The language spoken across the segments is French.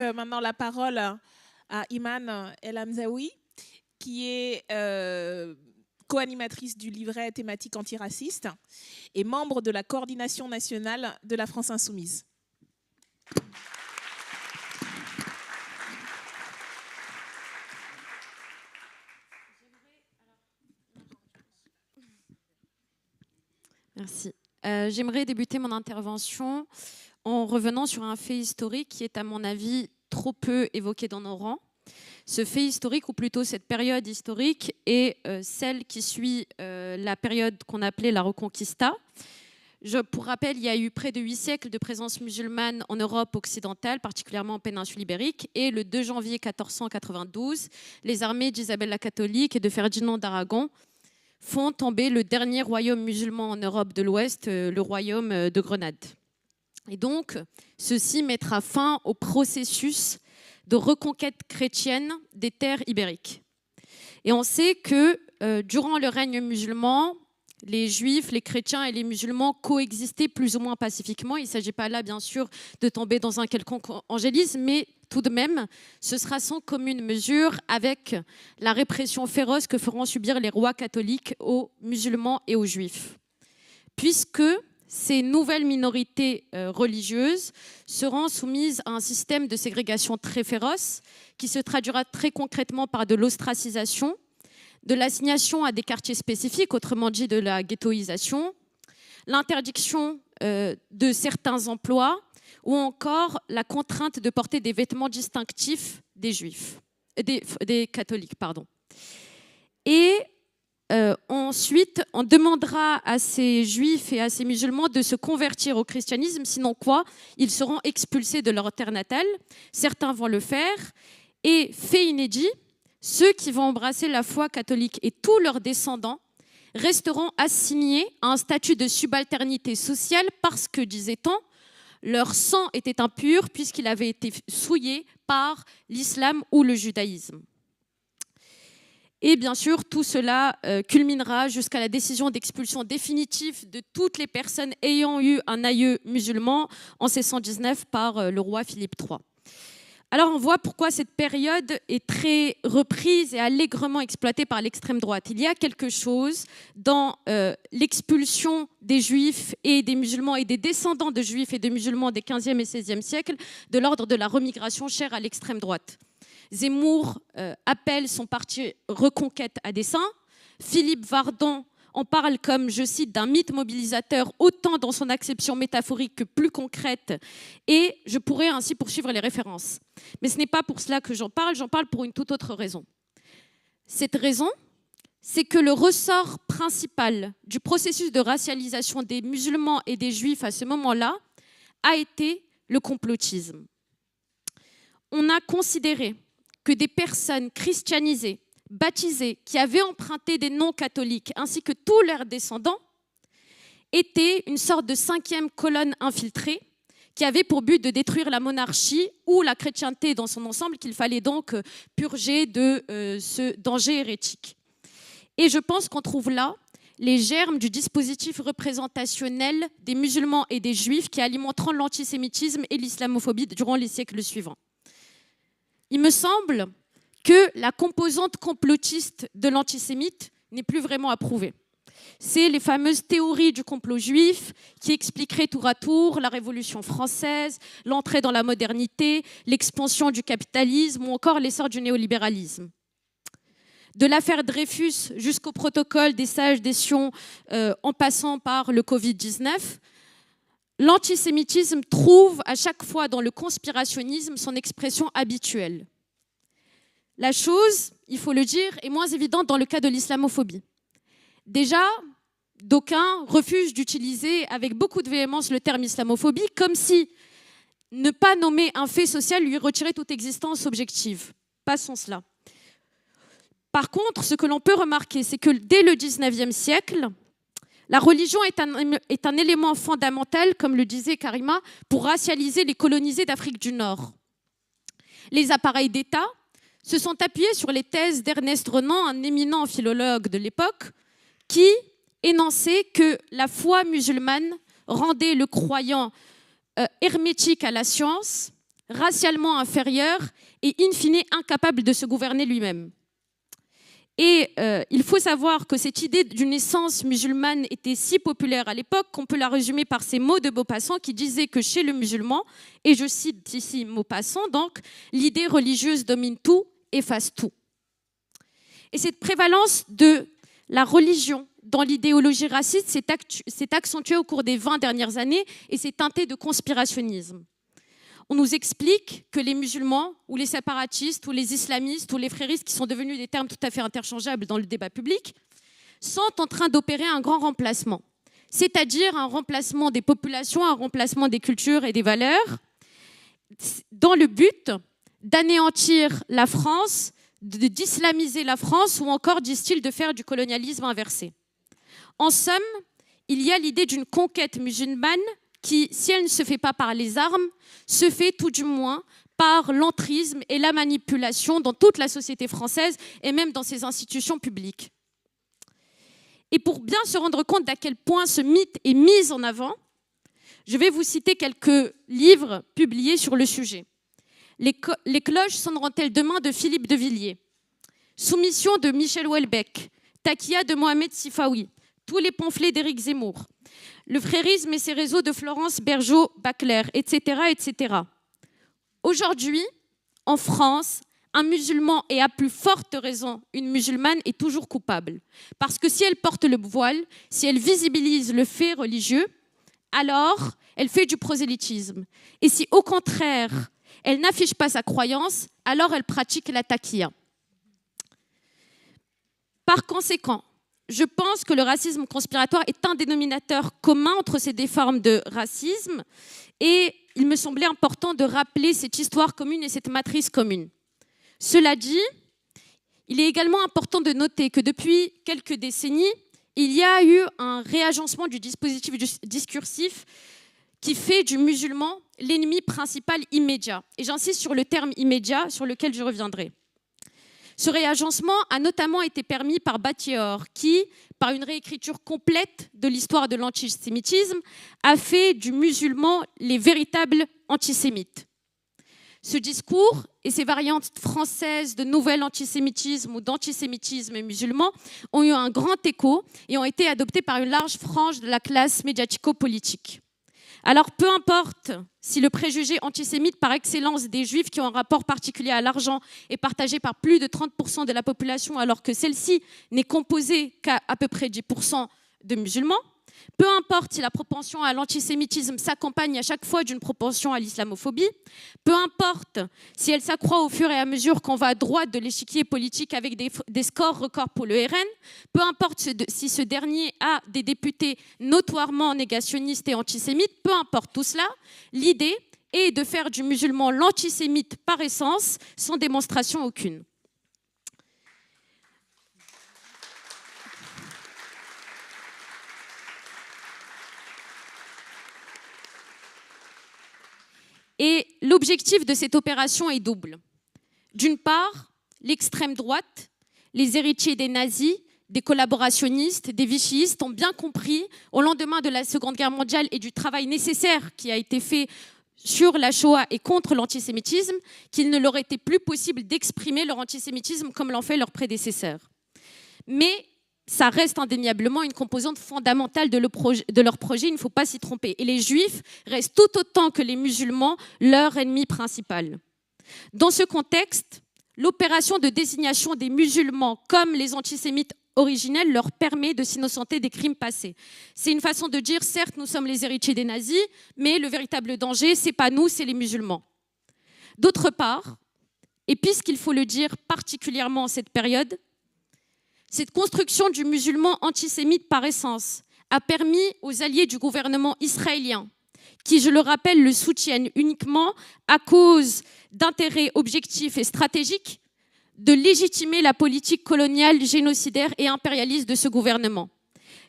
Maintenant la parole à Iman El Hamzaoui, qui est co-animatrice du livret thématique antiraciste et membre de la coordination nationale de la France Insoumise. Merci. J'aimerais débuter mon intervention en revenant sur un fait historique qui est, à mon avis, trop peu évoqué dans nos rangs. Ce fait historique, ou plutôt cette période historique, est celle qui suit la période qu'on appelait la Reconquista. Pour rappel, il y a eu près de 8 siècles de présence musulmane en Europe occidentale, particulièrement en péninsule ibérique, et le 2 janvier 1492, les armées d'Isabelle la catholique et de Ferdinand d'Aragon font tomber le dernier royaume musulman en Europe de l'Ouest, le royaume de Grenade. Et donc, ceci mettra fin au processus de reconquête chrétienne des terres ibériques. Et on sait que durant le règne musulman, les juifs, les chrétiens et les musulmans coexistaient plus ou moins pacifiquement. Il ne s'agit pas là, bien sûr, de tomber dans un quelconque angélisme, mais tout de même, ce sera sans commune mesure avec la répression féroce que feront subir les rois catholiques aux musulmans et aux juifs. Puisque ces nouvelles minorités religieuses seront soumises à un système de ségrégation très féroce qui se traduira très concrètement par de l'ostracisation, de l'assignation à des quartiers spécifiques, autrement dit de la ghettoisation, l'interdiction de certains emplois ou encore la contrainte de porter des vêtements distinctifs des juifs, des catholiques, pardon. Et ensuite, on demandera à ces juifs et à ces musulmans de se convertir au christianisme, sinon quoi, ils seront expulsés de leur terre natale. Certains vont le faire. Et fait inédit, ceux qui vont embrasser la foi catholique et tous leurs descendants resteront assignés à un statut de subalternité sociale parce que, disait-on, leur sang était impur puisqu'il avait été souillé par l'islam ou le judaïsme. Et bien sûr, tout cela culminera jusqu'à la décision d'expulsion définitive de toutes les personnes ayant eu un aïeux musulman en 1619 par le roi Philippe III. Alors on voit pourquoi cette période est très reprise et allègrement exploitée par l'extrême droite. Il y a quelque chose dans l'expulsion des juifs et des musulmans et des descendants de juifs et de musulmans des 15e et 16e siècles de l'ordre de la remigration chère à l'extrême droite. Zemmour appelle son parti Reconquête à dessein. Philippe Vardon en parle comme, je cite, d'un mythe mobilisateur autant dans son acception métaphorique que plus concrète. Et je pourrais ainsi poursuivre les références. Mais ce n'est pas pour cela que j'en parle pour une toute autre raison. Cette raison, c'est que le ressort principal du processus de racialisation des musulmans et des juifs à ce moment-là a été le complotisme. On a considéré que des personnes christianisées, baptisés, qui avaient emprunté des noms catholiques, ainsi que tous leurs descendants, étaient une sorte de 5e colonne infiltrée qui avait pour but de détruire la monarchie ou la chrétienté dans son ensemble, qu'il fallait donc purger de ce danger hérétique. Et je pense qu'on trouve là les germes du dispositif représentationnel des musulmans et des juifs qui alimenteront l'antisémitisme et l'islamophobie durant les siècles suivants. Il me semble que la composante complotiste de l'antisémite n'est plus vraiment approuvée. C'est les fameuses théories du complot juif qui expliqueraient tour à tour la Révolution française, l'entrée dans la modernité, l'expansion du capitalisme ou encore l'essor du néolibéralisme. De l'affaire Dreyfus jusqu'au protocole des sages des Sions en passant par le Covid-19, l'antisémitisme trouve à chaque fois dans le conspirationnisme son expression habituelle. La chose, il faut le dire, est moins évidente dans le cas de l'islamophobie. Déjà, d'aucuns refusent d'utiliser avec beaucoup de véhémence le terme islamophobie, comme si ne pas nommer un fait social lui retirait toute existence objective. Passons cela. Par contre, ce que l'on peut remarquer, c'est que dès le XIXe siècle, la religion est un élément fondamental, comme le disait Karima, pour racialiser les colonisés d'Afrique du Nord. Les appareils d'État se sont appuyés sur les thèses d'Ernest Renan, un éminent philologue de l'époque, qui énonçait que la foi musulmane rendait le croyant hermétique à la science, racialement inférieur et in fine incapable de se gouverner lui-même. Et il faut savoir que cette idée d'une essence musulmane était si populaire à l'époque qu'on peut la résumer par ces mots de Maupassant qui disait que chez le musulman, et je cite ici Maupassant, donc, l'idée religieuse domine tout, efface tout. Et cette prévalence de la religion dans l'idéologie raciste s'est accentuée au cours des 20 dernières années et s'est teintée de conspirationnisme. On nous explique que les musulmans, ou les séparatistes, ou les islamistes, ou les fréristes, qui sont devenus des termes tout à fait interchangeables dans le débat public, sont en train d'opérer un grand remplacement, c'est-à-dire un remplacement des populations, un remplacement des cultures et des valeurs, dans le but d'anéantir la France, d'islamiser la France, ou encore, disent-ils, de faire du colonialisme inversé. En somme, il y a l'idée d'une conquête musulmane qui, si elle ne se fait pas par les armes, se fait tout du moins par l'entrisme et la manipulation dans toute la société française et même dans ses institutions publiques. Et pour bien se rendre compte d'à quel point ce mythe est mis en avant, je vais vous citer quelques livres publiés sur le sujet. Les cloches sonneront-elles demain de Philippe de Villiers, Soumission de Michel Houellebecq, Takia de Mohamed Sifawi, tous les pamphlets d'Éric Zemmour, Le frérisme et ses réseaux de Florence Bergeau-Bacler, etc., etc. Aujourd'hui, en France, un musulman, et à plus forte raison une musulmane, est toujours coupable. Parce que si elle porte le voile, si elle visibilise le fait religieux, alors elle fait du prosélytisme. Et si au contraire, elle n'affiche pas sa croyance, alors elle pratique la taqiya. Par conséquent, je pense que le racisme conspiratoire est un dénominateur commun entre ces deux formes de racisme et il me semblait important de rappeler cette histoire commune et cette matrice commune. Cela dit, il est également important de noter que depuis quelques décennies, il y a eu un réagencement du dispositif discursif qui fait du musulman l'ennemi principal immédiat. Et j'insiste sur le terme immédiat sur lequel je reviendrai. Ce réagencement a notamment été permis par Batior, qui, par une réécriture complète de l'histoire de l'antisémitisme, a fait du musulman les véritables antisémites. Ce discours et ces variantes françaises de nouvel antisémitisme ou d'antisémitisme musulman ont eu un grand écho et ont été adoptés par une large frange de la classe médiatico-politique. Alors, peu importe si le préjugé antisémite par excellence des Juifs qui ont un rapport particulier à l'argent est partagé par plus de 30% de la population, alors que celle-ci n'est composée qu'à peu près 10% de musulmans, peu importe si la propension à l'antisémitisme s'accompagne à chaque fois d'une propension à l'islamophobie, peu importe si elle s'accroît au fur et à mesure qu'on va à droite de l'échiquier politique avec des scores records pour le RN, peu importe si ce dernier a des députés notoirement négationnistes et antisémites, peu importe tout cela, l'idée est de faire du musulman l'antisémite par essence, sans démonstration aucune. Et l'objectif de cette opération est double. D'une part, l'extrême droite, les héritiers des nazis, des collaborationnistes, des vichyistes ont bien compris, au lendemain de la Seconde Guerre mondiale et du travail nécessaire qui a été fait sur la Shoah et contre l'antisémitisme, qu'il ne leur était plus possible d'exprimer leur antisémitisme comme l'ont fait leurs prédécesseurs. Mais ça reste indéniablement une composante fondamentale de leur projet, il ne faut pas s'y tromper. Et les Juifs restent tout autant que les musulmans leur ennemi principal. Dans ce contexte, l'opération de désignation des musulmans comme les antisémites originels leur permet de s'innocenter des crimes passés. C'est une façon de dire, certes, nous sommes les héritiers des nazis, mais le véritable danger, ce n'est pas nous, c'est les musulmans. D'autre part, et puisqu'il faut le dire particulièrement en cette période, cette construction du musulman antisémite par essence a permis aux alliés du gouvernement israélien, qui, je le rappelle, le soutiennent uniquement à cause d'intérêts objectifs et stratégiques, de légitimer la politique coloniale, génocidaire et impérialiste de ce gouvernement.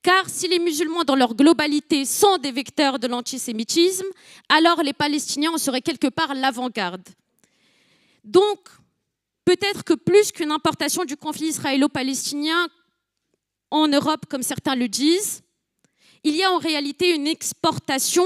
Car si les musulmans dans leur globalité sont des vecteurs de l'antisémitisme, alors les Palestiniens en seraient quelque part l'avant-garde. Donc, peut-être que plus qu'une importation du conflit israélo-palestinien en Europe, comme certains le disent, il y a en réalité une exportation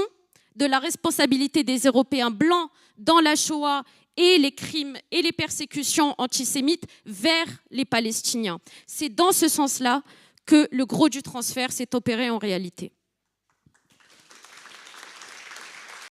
de la responsabilité des Européens blancs dans la Shoah et les crimes et les persécutions antisémites vers les Palestiniens. C'est dans ce sens-là que le gros du transfert s'est opéré en réalité.